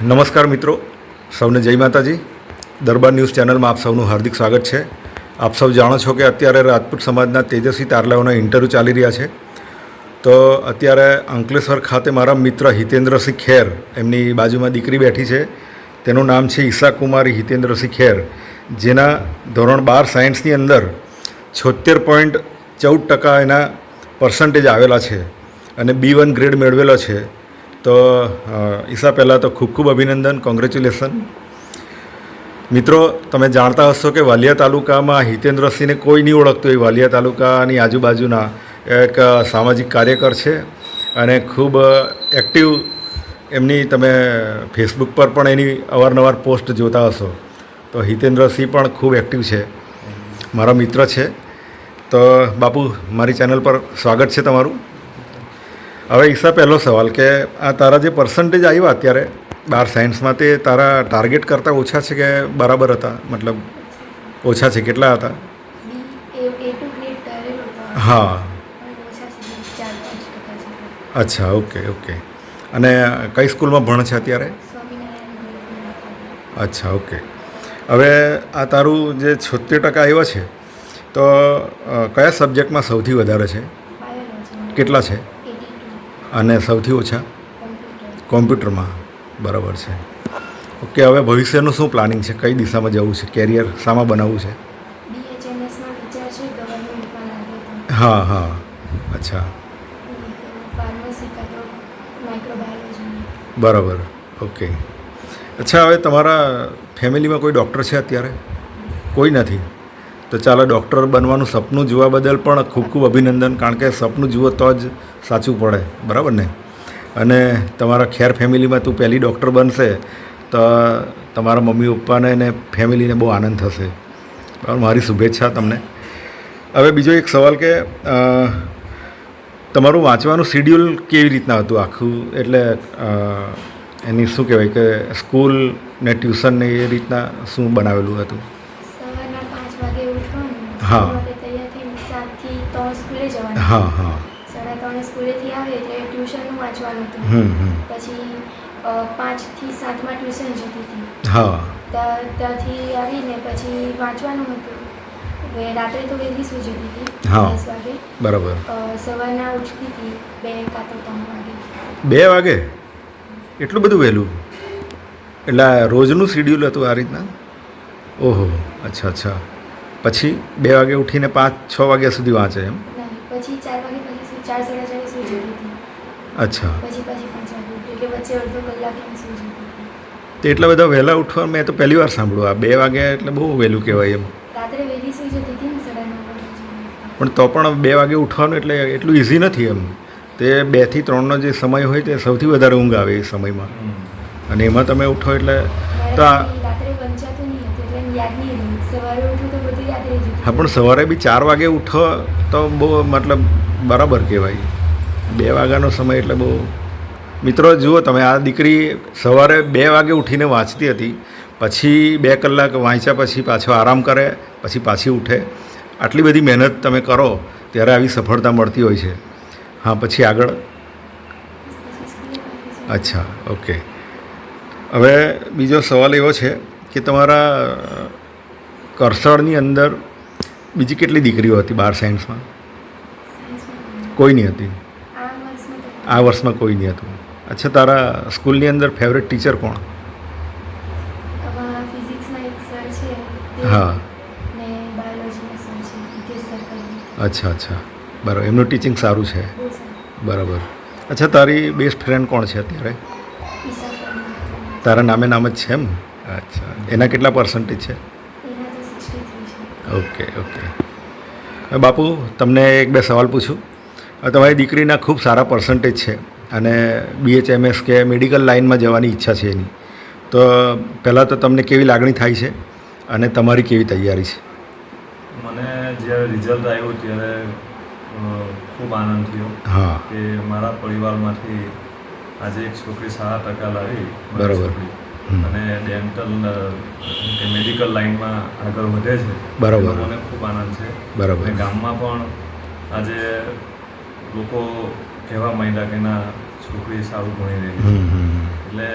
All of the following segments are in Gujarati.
નમસ્કાર મિત્રો, સૌને જય માતાજી. દરબાર ન્યૂઝ ચેનલમાં આપ સૌનું હાર્દિક સ્વાગત છે. આપ સૌ જાણો છો કે અત્યારે રાજપૂત સમાજના તેજસ્વી તારલાઓના ઇન્ટરવ્યૂ ચાલી રહ્યા છે. તો અત્યારે અંકલેશ્વર ખાતે મારા મિત્ર હિતેન્દ્રસિંહ ખેર, એમની બાજુમાં દીકરી બેઠી છે. તેનું નામ છે ઈશા કુમારી હિતેન્દ્રસિંહ ખેર, જેના ધોરણ 12 સાયન્સની અંદર 76.14% એના પર્સન્ટેજ આવેલા છે અને B1 ગ્રેડ મેળવેલો છે. તો ઈશા પહેલાં તો ખૂબ ખૂબ અભિનંદન, કોંગ્રેચ્યુલેશન. મિત્રો, તમે જાણતા હશો કે વાલિયા તાલુકામાં હિતેન્દ્રસિંહને કોઈ નહીં ઓળખતું એ વાલિયા તાલુકાની આજુબાજુના એક સામાજિક કાર્યકર છે અને ખૂબ એક્ટિવ. એમની તમે ફેસબુક પર પણ એની અવારનવાર પોસ્ટ જોતા હશો. તો હિતેન્દ્રસિંહ પણ ખૂબ એક્ટિવ છે, મારા મિત્ર છે. તો બાપુ, મારી ચેનલ પર સ્વાગત છે તમારું. હવે ઈશા, પહેલો સવાલ કે આ તારા જે પર્સન્ટેજ આવ્યા અત્યારે 12 સાયન્સમાં, તે તારા ટાર્ગેટ કરતાં ઓછા છે કે બરાબર હતા? મતલબ ઓછા છે, કેટલા હતા? હા, અચ્છા, ઓકે ઓકે. અને કઈ સ્કૂલમાં ભણે છે અત્યારે? અચ્છા, ઓકે. હવે આ તારું જે 76% આવ્યા છે, તો કયા સબ્જેક્ટમાં સૌથી વધારે છે? કેટલા છે? અને સૌથી ઓછા? કોમ્પ્યુટરમાં. બરાબર છે, ઓકે. હવે ભવિષ્યનું શું પ્લાનિંગ છે? કઈ દિશામાં જવું છે? કેરિયર શામાં બનાવવું છે? હા હા, અચ્છા, બરાબર, ઓકે. અચ્છા, હવે તમારા ફેમિલીમાં કોઈ ડૉક્ટર છે અત્યારે? કોઈ નથી? તો ચાલો, ડૉક્ટર બનવાનું સપનું જોવા બદલ પણ ખૂબ ખૂબ અભિનંદન, કારણ કે સપનું જુઓ તો જ સાચું પડે, બરાબર ને? અને તમારા ખેર ફેમિલીમાં તું પહેલી ડૉક્ટર બનશે તો તમારા મમ્મી પપ્પાને અને ફેમિલીને બહુ આનંદ થશે. બરાબર, મારી શુભેચ્છા તમને. હવે બીજો એક સવાલ કે તમારું વાંચવાનું શિડ્યુલ કેવી રીતના હતું આખું? એટલે એની શું કહેવાય કે સ્કૂલ ને ટ્યુશન ને એ રીતના શું બનાવેલું હતું? હા હા હા, 3:30 સ્કૂલેથી આવે એટલે ટ્યુશનનું વાંચવાનું હતું. પછી 5 થી 7માં ટ્યુશન જતી હતી. હા, ત્યાંથી આવીને પછી વાંચવાનું હતું. હવે રાત્રે તો વહેલી સૂઈ જતી હતી, 10 વાગે. બરાબર. સવારના ઉઠતી હતી 2 કાં તો 3 વાગે. 2 વાગે? એટલું બધું વહેલું? એટલે રોજનું શિડ્યુલ હતું આ રીતના? ઓહો, અચ્છા અચ્છા. પછી 2 વાગે ઉઠીને 5-6 વાગ્યા સુધી વાંચે એમ? પછી 4 વાગે પછી 4-4:30 સૂઈ જતી હતી. અચ્છા, પછી 5 વાગે ઉઠી, એટલે વચ્ચે અડધો કલાક એમ સૂઈ જતી હતી. તો એટલા બધા વહેલા ઉઠવા મેં તો પહેલી વાર સાંભળ્યું. આ 2 વાગે એટલે બહુ વહેલું કહેવાય એમ. રાત્રે વહેલી સૂઈ જતી હતી ને 9:30 વાગે. પણ તો પણ 2 વાગે ઉઠવાનું એટલે એટલું ઇઝી નથી એમ. તે 2 થી 3નો જે સમય હોય તે સૌથી વધારે ઊંઘ આવે એ સમયમાં, અને એમાં તમે ઉઠો એટલે તો રાત્રે વંચાતું નહીં હતું, એટલે યાદ નહીં રહ્યું. સવારે ઉઠું તો બધું યાદ રહી જતું. હા, પણ સવારે બી 4 વાગે ઉઠો તો બહુ મતલબ બરાબર કહેવાય. 2 વાગ્યાનો સમય એટલે બહુ. મિત્રો જુઓ તમે, આ દીકરી સવારે 2 વાગે ઉઠીને વાંચતી હતી, પછી 2 કલાક વાંચ્યા પછી પાછો આરામ કરે, પછી પાછી ઉઠે. આટલી બધી મહેનત તમે કરો ત્યારે આવી સફળતા મળતી હોય છે. હા, પછી આગળ? અચ્છા, ઓકે. હવે બીજો સવાલ એવો છે કે તમારા કરસળની અંદર બીજી કેટલી દીકરીઓ હતી 12 સાયન્સમાં? કોઈ નહીં હતી? આ વર્ષમાં કોઈ નહીં હતું. અચ્છા, તારા સ્કૂલની અંદર ફેવરેટ ટીચર કોણ? હા, અચ્છા અચ્છા, બરાબર. એમનું ટીચિંગ સારું છે? બરાબર. અચ્છા, તારી બેસ્ટ ફ્રેન્ડ કોણ છે અત્યારે? તારા નામે નામ જ છે એમ? અચ્છા, એના કેટલા પર્સન્ટેજ છે? Okay okay. બાપુ, તમને 1-2 સવાલ પૂછું. તમારી દીકરીના ખૂબ સારા પર્સન્ટેજ છે અને BHMS કે મેડિકલ લાઇનમાં જવાની ઈચ્છા છે એની. તો પહેલાં તો તમને કેવી લાગણી થાય છે અને તમારી કેવી તૈયારી છે? મને જ્યારે રિઝલ્ટ આવ્યું ત્યારે ખૂબ આનંદ થયો. હા, કે મારા પરિવારમાંથી આજે એક છોકરી 7% લાવી. બરાબર. અને ડેન્ટલ કે મેડિકલ લાઇનમાં આગળ વધે છે. બરાબર. મને ખૂબ આનંદ છે. બરાબર. અને ગામમાં પણ આજે લોકો કહેવા માંડ્યા કે ના, છોકરી સારું ભણી રહી. એટલે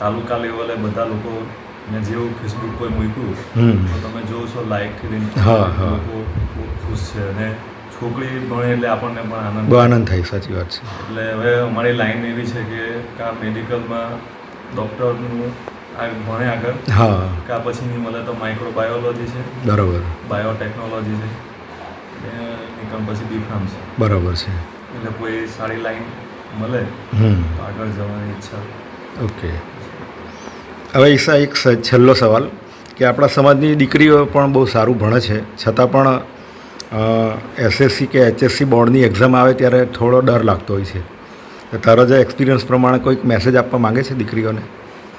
તાલુકા લેવલે બધા લોકો મેં જેવું ફેસબુક પર મૂક્યું હમ તો તમે જોવો છો લાઇકથી લઈને હા, હા. લોકો બહુ ખુશ છે અને છોકરી ભણે એટલે આપણને પણ આનંદ બહુ આનંદ થાય, સાચી વાત છે. એટલે હવે અમારી લાઈન એવી છે કે કા મેડિકલમાં ડૉક્ટરનું આ ભણે આગળ હા, કા પછી નહીં મળે તો માઇક્રોબાયોલોજી છે, બરાબર બાયોટેકનોલોજી છે, નીકળ પછી બીફાર્મ છે. બરાબર છે. એટલે કોઈ સારી લાઈન મળે હમ તો આગળ જવાની ઈચ્છા. ઓકે. હવે ઈશા, એક છેલ્લો સવાલ કે આપણા સમાજની દીકરીઓ પણ બહુ સારું ભણે છે, છતાં પણ એસએસસી કે એચએસસી બોર્ડની એક્ઝામ આવે ત્યારે થોડો ડર લાગતો હોય છે. તો તારા જે એક્સપિરિયન્સ પ્રમાણે કોઈક મેસેજ આપવા માંગે છે દીકરીઓને?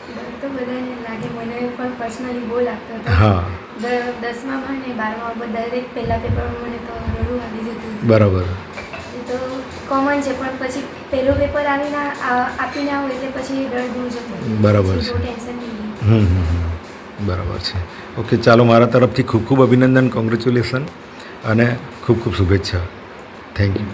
ડર તો બધાને લાગે, મને પણ પર્સનલી બહુ લાગતો હતો. હા, 10મામાં ને 12મામાં દરેક પહેલા પેપરમાં મને તો રડવું આવી જતું હતું. બરાબર. એ તો કોમન છે, પણ પછી પહેલું પેપર આપીને આવું એટલે પછી ડર દૂર જતો રહ્યો. બરાબર પછી છે. બહુ ટેન્શન નહીં રહ્યું. બરાબર છે. ઓકે, ચાલો, મારા તરફથી ખૂબ ખૂબ અભિનંદન, કોંગ્રેચ્યુલેશન અને ખૂબ ખૂબ શુભેચ્છા. Thank you.